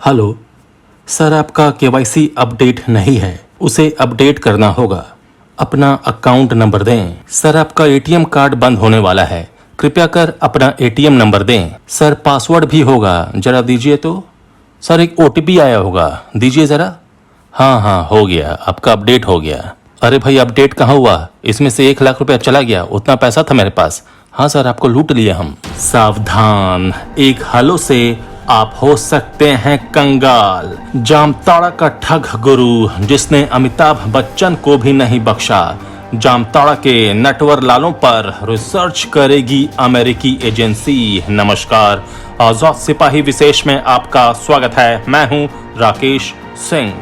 Hello sir, आपका KYC update नहीं है, उसे अपडेट करना होगा। अपना अकाउंट नंबर दें। सर, आपका एटीएम कार्ड बंद होने वाला है, कृपया कर अपना एटीएम नंबर दें। सर, पासवर्ड भी होगा, जरा दीजिए तो। सर, एक ओटीपी आया होगा, दीजिए जरा। हाँ, हो गया, आपका अपडेट हो गया। अरे भाई, अपडेट कहाँ हुआ? इसमें से 1 लाख रुपया चला गया, उतना पैसा था मेरे पास। हाँ सर, आपको लूट लिए हम। सावधान, एक हलो से आप हो सकते हैं कंगाल। जामताड़ा का ठग गुरु जिसने अमिताभ बच्चन को भी नहीं बख्शा। जामताड़ा के नटवर लालों पर रिसर्च करेगी अमेरिकी एजेंसी। नमस्कार, आजाद सिपाही विशेष में आपका स्वागत है। मैं हूं राकेश सिंह।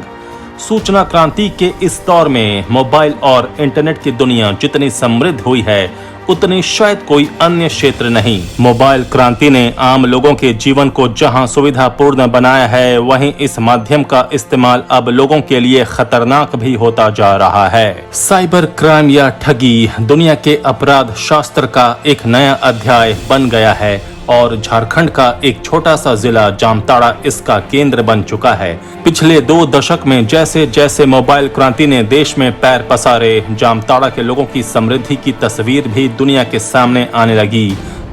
सूचना क्रांति के इस दौर में मोबाइल और इंटरनेट की दुनिया जितनी समृद्ध हुई है, उतनी शायद कोई अन्य क्षेत्र नहीं। मोबाइल क्रांति ने आम लोगों के जीवन को जहां सुविधापूर्ण बनाया है, वहीं इस माध्यम का इस्तेमाल अब लोगों के लिए खतरनाक भी होता जा रहा है। साइबर क्राइम या ठगी दुनिया के अपराध शास्त्र का एक नया अध्याय बन गया है और झारखंड का एक छोटा सा जिला जामताड़ा इसका केंद्र बन चुका है। पिछले 2 दशक में जैसे जैसे मोबाइल क्रांति ने देश में पैर पसारे, जामताड़ा के लोगों की समृद्धि की तस्वीर भी दुनिया के सामने आने लगी।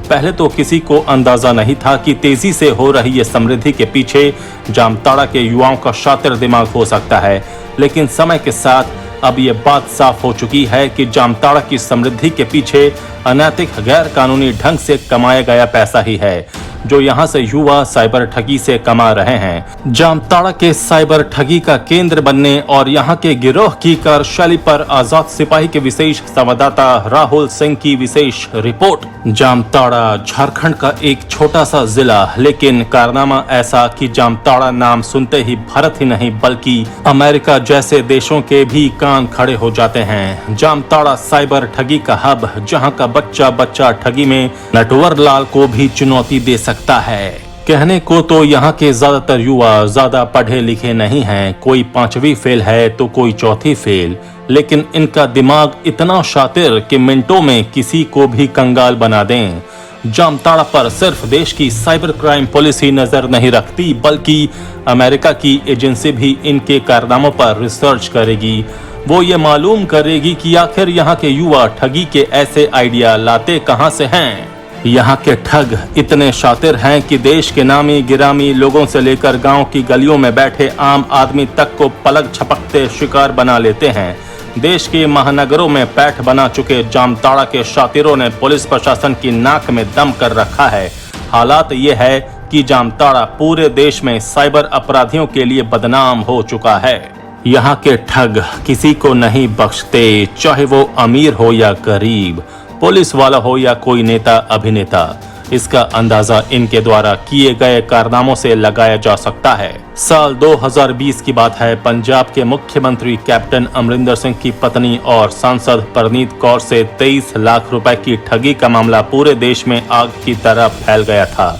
पहले तो किसी को अंदाजा नहीं था कि तेजी से हो रही ये समृद्धि के पीछे जामताड़ा के युवाओं का शातिर दिमाग हो सकता है। लेकिन समय के साथ अब ये बात साफ हो चुकी है कि जामताड़ा की समृद्धि के पीछे अनैतिक गैर कानूनी ढंग से कमाया गया पैसा ही है, जो यहाँ से युवा साइबर ठगी से कमा रहे हैं। जामताड़ा के साइबर ठगी का केंद्र बनने और यहाँ के गिरोह की कार्यशैली पर आजाद सिपाही के विशेष संवाददाता राहुल सिंह की विशेष रिपोर्ट। जामताड़ा झारखंड का एक छोटा सा जिला, लेकिन कारनामा ऐसा कि जामताड़ा नाम सुनते ही भारत ही नहीं बल्कि अमेरिका जैसे देशों के भी कान खड़े हो जाते हैं। जामताड़ा साइबर ठगी का हब, जहाँ का बच्चा बच्चा ठगी में नटवर लाल को भी चुनौती दे सकता है। कहने को तो यहाँ के ज्यादातर युवा ज्यादा पढ़े लिखे नहीं हैं, कोई 5वीं फेल है तो कोई 4थी फेल, लेकिन इनका दिमाग इतना शातिर कि मिनटों में किसी को भी कंगाल बना दें। जामताड़ा पर सिर्फ देश की साइबर क्राइम पुलिस ही नजर नहीं रखती, बल्कि अमेरिका की एजेंसी भी इनके कारनामों पर रिसर्च करेगी। वो ये मालूम करेगी कि आखिर यहाँ के युवा ठगी के ऐसे आइडिया लाते कहाँ से हैं। यहाँ के ठग इतने शातिर हैं कि देश के नामी गिरामी लोगों से लेकर गांव की गलियों में बैठे आम आदमी तक को पलक झपकते शिकार बना लेते हैं। देश के महानगरों में पैठ बना चुके जामताड़ा के शातिरों ने पुलिस प्रशासन की नाक में दम कर रखा है। हालात ये है कि जामताड़ा पूरे देश में साइबर अपराधियों के लिए बदनाम हो चुका है। यहाँ के ठग किसी को नहीं बख्शते, चाहे वो अमीर हो या गरीब, पुलिस वाला हो या कोई नेता अभिनेता। इसका अंदाजा इनके द्वारा किए गए कारनामों से लगाया जा सकता है। साल 2020 की बात है। पंजाब के मुख्यमंत्री कैप्टन अमरिंदर सिंह की पत्नी और सांसद परनीत कौर से 23 लाख रुपए की ठगी का मामला पूरे देश में आग की तरह फैल गया था।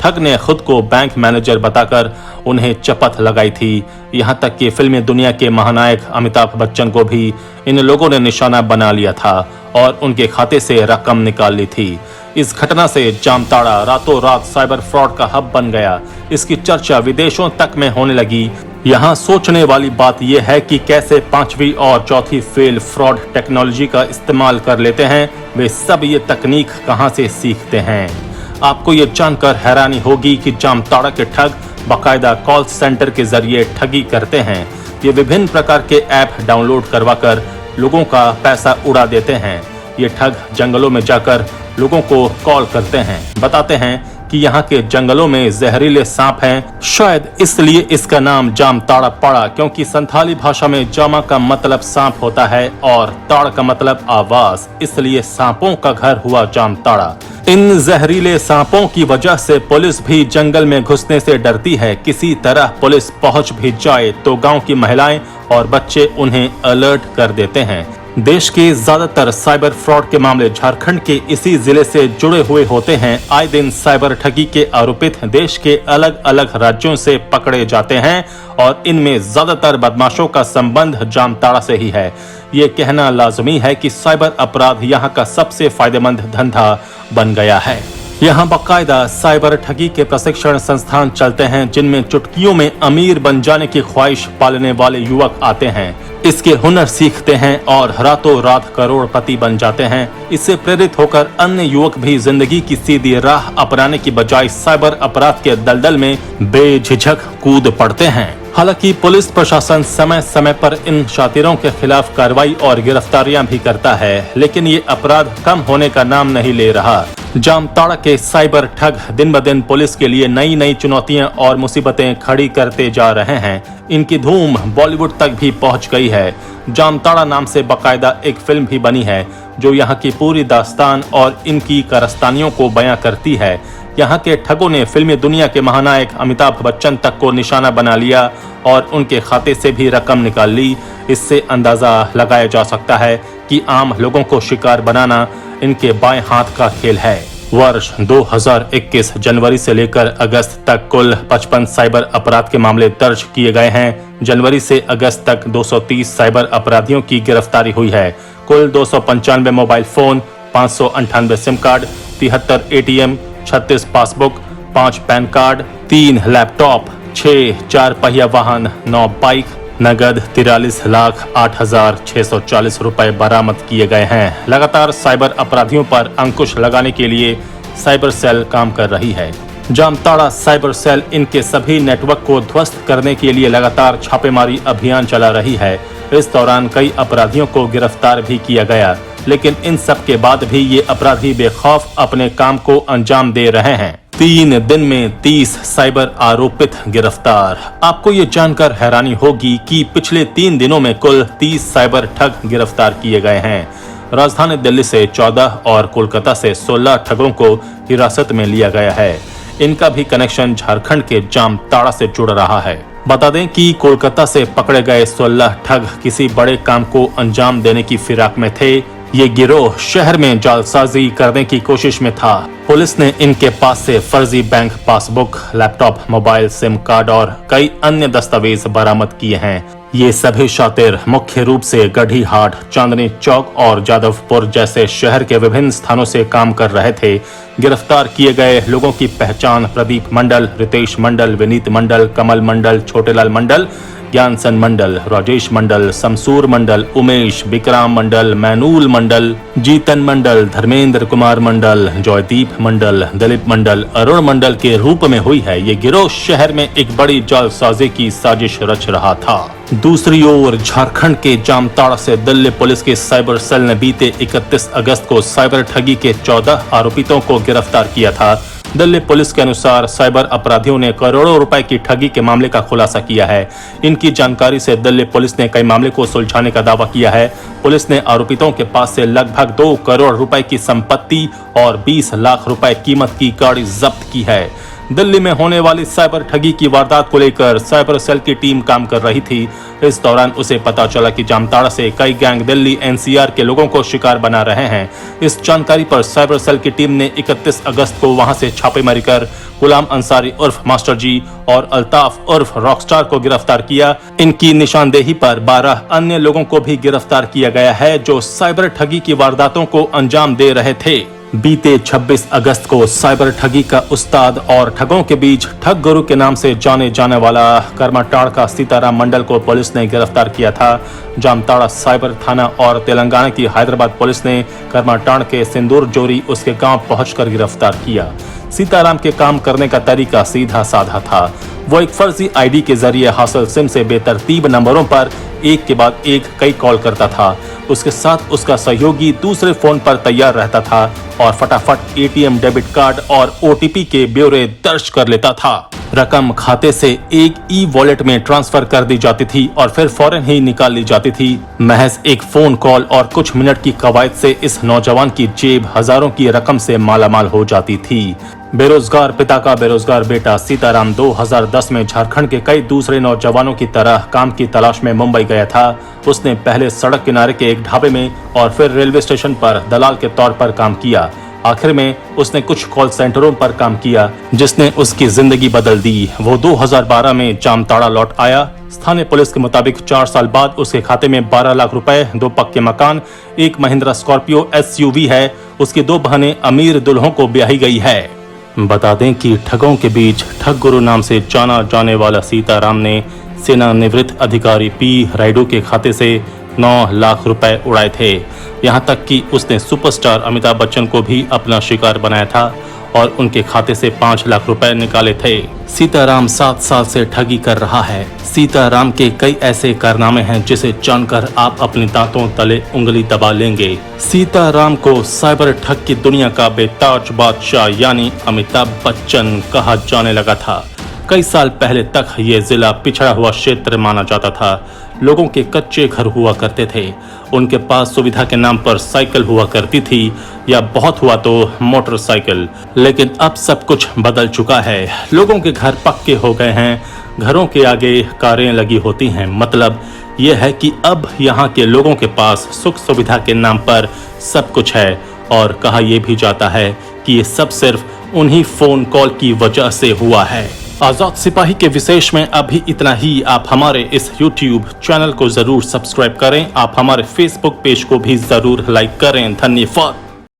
ठग ने खुद को बैंक मैनेजर बताकर उन्हें चपत लगाई थी। यहाँ तक कि फिल्मी दुनिया के महानायक अमिताभ बच्चन को भी इन लोगों ने निशाना बना लिया था और उनके खाते से रकम निकाल ली थी। इस घटना से जामताड़ा रातों रात साइबर फ्रॉड का हब बन गया। इसकी चर्चा विदेशों तक में होने लगी। यहाँ सोचने वाली बात यह है कि कैसे 5वीं और 4थी फेल फ्रॉड टेक्नोलॉजी का इस्तेमाल कर लेते हैं। वे सब ये तकनीक कहाँ से सीखते हैं। आपको ये जानकर हैरानी होगी कि जामताड़ा के ठग बाकायदा कॉल सेंटर के जरिए ठगी करते हैं। ये विभिन्न प्रकार के ऐप डाउनलोड करवाकर लोगों का पैसा उड़ा देते हैं। ये ठग जंगलों में जाकर लोगों को कॉल करते हैं, बताते हैं कि यहाँ के जंगलों में जहरीले सांप हैं। शायद इसलिए इसका नाम जामताड़ा पड़ा, क्योंकि संथाली भाषा में जामा का मतलब सांप होता है और ताड़ का मतलब आवाज, इसलिए सांपों का घर हुआ जामताड़ा। इन जहरीले सांपों की वजह से पुलिस भी जंगल में घुसने से डरती है। किसी तरह पुलिस पहुंच भी जाए तो गांव की महिलाएं और बच्चे उन्हें अलर्ट कर देते हैं। देश के ज्यादातर साइबर फ्रॉड के मामले झारखंड के इसी जिले से जुड़े हुए होते हैं। आए दिन साइबर ठगी के आरोपित देश के अलग अलग राज्यों से पकड़े जाते हैं और इनमें ज्यादातर बदमाशों का संबंध जामताड़ा से ही है। ये कहना लाजमी है कि साइबर अपराध यहाँ का सबसे फायदेमंद धंधा बन गया है। यहाँ बाकायदा साइबर ठगी के प्रशिक्षण संस्थान चलते हैं, जिनमें चुटकियों में अमीर बन जाने की ख्वाहिश पालने वाले युवक आते हैं, इसके हुनर सीखते हैं और रातों रात करोड़पति बन जाते हैं। इससे प्रेरित होकर अन्य युवक भी जिंदगी की सीधी राह अपनाने की बजाय साइबर अपराध के दलदल में बेझिझक कूद पड़ते हैं। हालांकि पुलिस प्रशासन समय समय पर इन शातिरों के खिलाफ कार्रवाई और गिरफ्तारियां भी करता है, लेकिन ये अपराध कम होने का नाम नहीं ले रहा। जामताड़ा के साइबर ठग दिन ब दिन पुलिस के लिए नई नई चुनौतियां और मुसीबतें खड़ी करते जा रहे हैं। इनकी धूम बॉलीवुड तक भी पहुंच गई है। जामताड़ा नाम से बाकायदा एक फिल्म भी बनी है, जो यहाँ की पूरी दास्तान और इनकी कारस्तानियों को बयां करती है। यहाँ के ठगों ने फिल्मी दुनिया के महानायक अमिताभ बच्चन तक को निशाना बना लिया और उनके खाते से भी रकम निकाल ली। इससे अंदाजा लगाया जा सकता है कि आम लोगों को शिकार बनाना इनके बाएं हाथ का खेल है। वर्ष 2021 जनवरी से लेकर अगस्त तक कुल 55 साइबर अपराध के मामले दर्ज किए गए हैं। जनवरी से अगस्त तक 230 साइबर अपराधियों की गिरफ्तारी हुई है। कुल 295 mobile phone, 598 SIM card, 73 ATM, 36 passbook, 5 pan card, 3 laptop, 6 चार पहिया वाहन, 9 बाइक, नगद 43,08,640 रुपए बरामद किए गए हैं। लगातार साइबर अपराधियों पर अंकुश लगाने के लिए साइबर सेल काम कर रही है। जामताड़ा साइबर सेल इनके सभी नेटवर्क को ध्वस्त करने के लिए लगातार छापेमारी अभियान चला रही है। इस दौरान कई अपराधियों को गिरफ्तार भी किया गया, लेकिन इन सब के बाद भी ये अपराधी बेखौफ अपने काम को अंजाम दे रहे हैं। 3 दिन में 30 साइबर आरोपित गिरफ्तार। आपको ये जानकर हैरानी होगी कि पिछले 3 दिनों में कुल 30 साइबर ठग गिरफ्तार किए गए हैं। राजधानी दिल्ली से 14 और कोलकाता से 16 ठगों को हिरासत में लिया गया है। इनका भी कनेक्शन झारखंड के जामताड़ा से जुड़ रहा है। बता दें कि कोलकाता से पकड़े गए 16 ठग किसी बड़े काम को अंजाम देने की फिराक में थे। ये गिरोह शहर में जालसाजी करने की कोशिश में था। पुलिस ने इनके पास से फर्जी bank passbook, laptop, mobile, SIM card और कई अन्य दस्तावेज बरामद किए हैं। ये सभी शातिर मुख्य रूप से गढ़ीहाट, चांदनी चौक और जादवपुर जैसे शहर के विभिन्न स्थानों से काम कर रहे थे। गिरफ्तार किए गए लोगों की पहचान प्रदीप मंडल, रितेश मंडल, विनीत मंडल, कमल मंडल, छोटेलाल मंडल, ज्ञानसन मंडल, राजेश मंडल, शमसूर मंडल, उमेश, विक्राम मंडल, मैनूल मंडल, जीतन मंडल, धर्मेंद्र कुमार मंडल, जयदीप मंडल, दिलीप मंडल, अरुण मंडल के रूप में हुई है। ये गिरोह शहर में एक बड़ी जालसाजी की साजिश रच रहा था। दूसरी ओर झारखंड के जामताड़ा से दिल्ली पुलिस के साइबर सेल ने बीते 31 अगस्त को साइबर ठगी के 14 आरोपितों को गिरफ्तार किया था। दिल्ली पुलिस के अनुसार साइबर अपराधियों ने करोड़ों रुपए की ठगी के मामले का खुलासा किया है। इनकी जानकारी से दिल्ली पुलिस ने कई मामले को सुलझाने का दावा किया है। पुलिस ने आरोपितों के पास से लगभग 2 करोड़ रुपए की संपत्ति और 20 लाख रुपए कीमत की गाड़ी जब्त की है। दिल्ली में होने वाली साइबर ठगी की वारदात को लेकर साइबर सेल की टीम काम कर रही थी। इस दौरान उसे पता चला कि जामताड़ा से कई गैंग दिल्ली NCR के लोगों को शिकार बना रहे हैं। इस जानकारी पर साइबर सेल की टीम ने 31 अगस्त को वहां से छापेमारी कर गुलाम अंसारी उर्फ मास्टर जी और अल्ताफ उर्फ रॉकस्टार को गिरफ्तार किया। इनकी निशानदेही पर 12 अन्य लोगों को भी गिरफ्तार किया गया है, जो साइबर ठगी की वारदातों को अंजाम दे रहे थे। बीते 26 अगस्त को साइबर ठगी का उस्ताद और ठगों के बीच ठग गुरु के नाम से जाने जाने वाला करमाटाड़ का सीताराम मंडल को पुलिस ने गिरफ्तार किया था। जामताड़ा साइबर थाना और तेलंगाना की हैदराबाद पुलिस ने करमाटाड़ के सिंदूर जोरी उसके गांव पहुंचकर गिरफ्तार किया। सीताराम के काम करने का तरीका सीधा साधा था। वो एक फर्जी आईडी के जरिए हासिल सिम से बेतरतीब नंबरों पर एक के बाद एक कई कॉल करता था। उसके साथ उसका सहयोगी दूसरे फोन पर तैयार रहता था और फटाफट ATM, डेबिट कार्ड और OTP के ब्यौरे दर्ज कर लेता था। रकम खाते से एक ई-वॉलेट में ट्रांसफर कर दी जाती थी और फिर फौरन ही निकाल ली जाती थी। महज एक फोन कॉल और कुछ मिनट की कवायद से इस नौजवान की जेब हजारों की रकम से मालामाल हो जाती थी। बेरोजगार पिता का बेरोजगार बेटा सीताराम 2010 में झारखंड के कई दूसरे नौजवानों की तरह काम की तलाश में मुंबई गया था। उसने पहले सड़क किनारे के एक ढाबे में और फिर रेलवे स्टेशन पर दलाल के तौर पर काम किया। आखिर में उसने कुछ कॉल सेंटरों पर काम किया, जिसने उसकी जिंदगी बदल दी। वो 2012 में जामताड़ा लौट आया। स्थानीय पुलिस के मुताबिक 4 साल बाद उसके खाते में 12 लाख रुपए, 2 पक्के मकान, एक महिंद्रा स्कॉर्पियो SUV है। उसकी 2 बहनें अमीर दुल्हों को ब्याही गई है। बता दें कि ठगों के बीच ठग गुरु नाम से जाना जाने वाला सीताराम ने सेवानिवृत्त अधिकारी पी रायडू के खाते से 9 लाख रुपए उड़ाए थे। यहां तक कि उसने सुपरस्टार अमिताभ बच्चन को भी अपना शिकार बनाया था और उनके खाते से 5 लाख रुपए निकाले थे। सीताराम 7 साल से ठगी कर रहा है। सीताराम के कई ऐसे कारनामे हैं जिसे जानकर आप अपने दांतों तले उंगली दबा लेंगे। सीताराम को साइबर ठग की दुनिया का बेताज बादशाह यानी अमिताभ बच्चन कहा जाने लगा था। कई साल पहले तक ये जिला पिछड़ा हुआ क्षेत्र माना जाता था। लोगों के कच्चे घर हुआ करते थे। उनके पास सुविधा के नाम पर साइकिल हुआ करती थी या बहुत हुआ तो मोटरसाइकिल। लेकिन अब सब कुछ बदल चुका है। लोगों के घर पक्के हो गए हैं। घरों के आगे कारें लगी होती हैं। मतलब ये है कि अब यहाँ के लोगों के पास सुख सुविधा के नाम पर सब कुछ है। और कहा यह भी जाता है कि ये सब सिर्फ उन्हीं फोन कॉल की वजह से हुआ है। आजाद सिपाही के विशेष में अभी इतना ही। आप हमारे इस YouTube चैनल को जरूर सब्सक्राइब करें। आप हमारे Facebook पेज को भी जरूर लाइक करें। धन्यवाद।